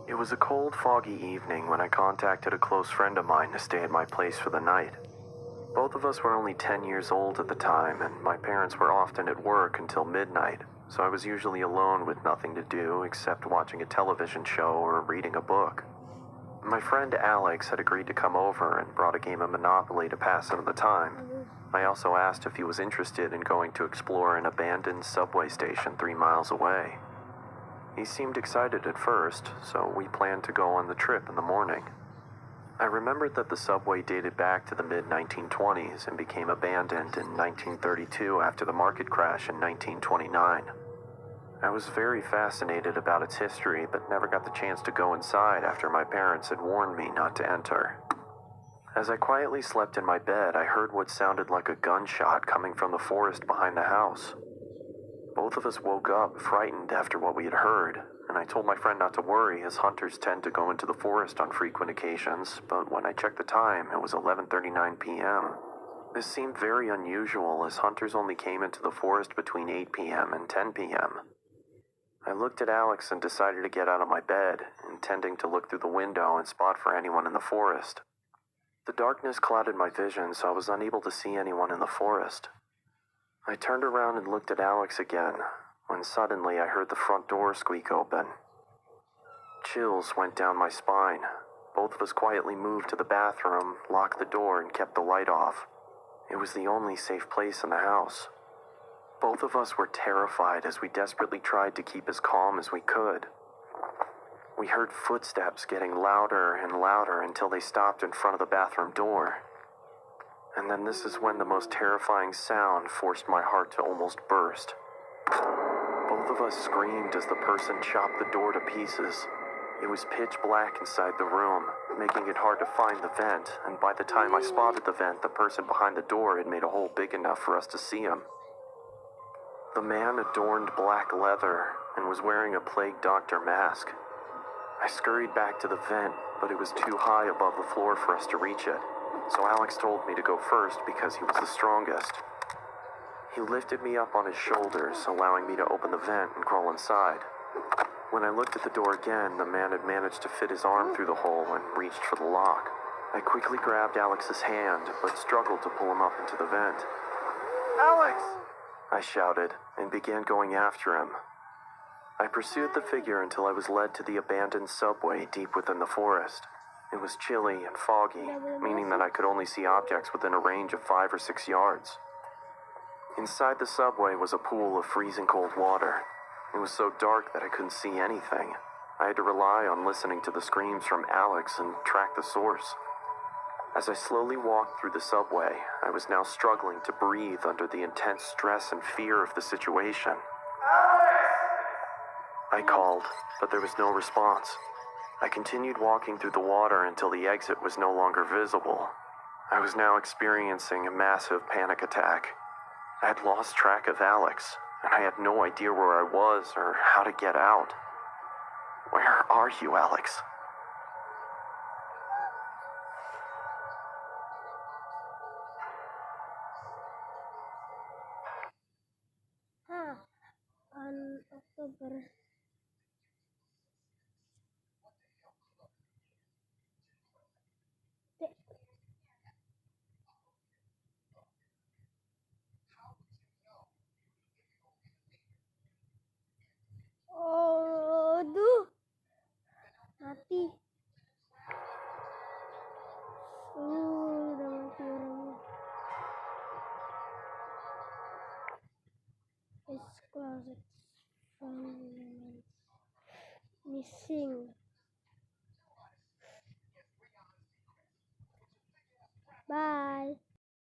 It was a cold, foggy evening when I contacted a close friend of mine to stay at my place for the night. Both of us were only 10 years old at the time, and my parents were often at work until midnight, so I was usually alone with nothing to do except watching a television show or reading a book. My friend Alex had agreed to come over and brought a game of Monopoly to pass some of the time. I also asked if he was interested in going to explore an abandoned subway station 3 miles away. He seemed excited at first, so we planned to go on the trip in the morning. I remembered that the subway dated back to the mid-1920s and became abandoned in 1932 after the market crash in 1929. I was very fascinated about its history, but never got the chance to go inside after my parents had warned me not to enter. As I quietly slept in my bed, I heard what sounded like a gunshot coming from the forest behind the house. Both of us woke up, frightened after what we had heard, and I told my friend not to worry, as hunters tend to go into the forest on frequent occasions, but when I checked the time, it was 11:39 p.m. This seemed very unusual, as hunters only came into the forest between 8 p.m. and 10 p.m. I looked at Alex and decided to get out of my bed, intending to look through the window and spot for anyone in the forest. The darkness clouded my vision, so I was unable to see anyone in the forest. I turned around and looked at Alex again, when suddenly I heard the front door squeak open. Chills went down my spine. Both of us quietly moved to the bathroom, locked the door, and kept the light off. It was the only safe place in the house. Both of us were terrified as we desperately tried to keep as calm as we could. We heard footsteps getting louder and louder until they stopped in front of the bathroom door. And then this is when the most terrifying sound forced my heart to almost burst. Both of us screamed as the person chopped the door to pieces. It was pitch black inside the room, making it hard to find the vent, and by the time I spotted the vent, the person behind the door had made a hole big enough for us to see him. The man adorned black leather and was wearing a plague doctor mask. I scurried back to the vent, but it was too high above the floor for us to reach it. So Alex told me to go first because he was the strongest. He lifted me up on his shoulders, allowing me to open the vent and crawl inside. When I looked at the door again, the man had managed to fit his arm through the hole and reached for the lock. I quickly grabbed Alex's hand, but struggled to pull him up into the vent. "Alex!" I shouted, and began going after him. I pursued the figure until I was led to the abandoned subway deep within the forest. It was chilly and foggy, meaning that I could only see objects within a range of 5 or 6 yards. Inside the subway was a pool of freezing cold water. It was so dark that I couldn't see anything. I had to rely on listening to the screams from Alex and track the source. As I slowly walked through the subway, I was now struggling to breathe under the intense stress and fear of the situation. I called, but there was no response. I continued walking through the water until the exit was no longer visible. I was now experiencing a massive panic attack. I had lost track of Alex, and I had no idea where I was or how to get out. Where are you, Alex? On October. Oh, aduh, mati. Udah mati orangnya. It's closet. Missing. Bye.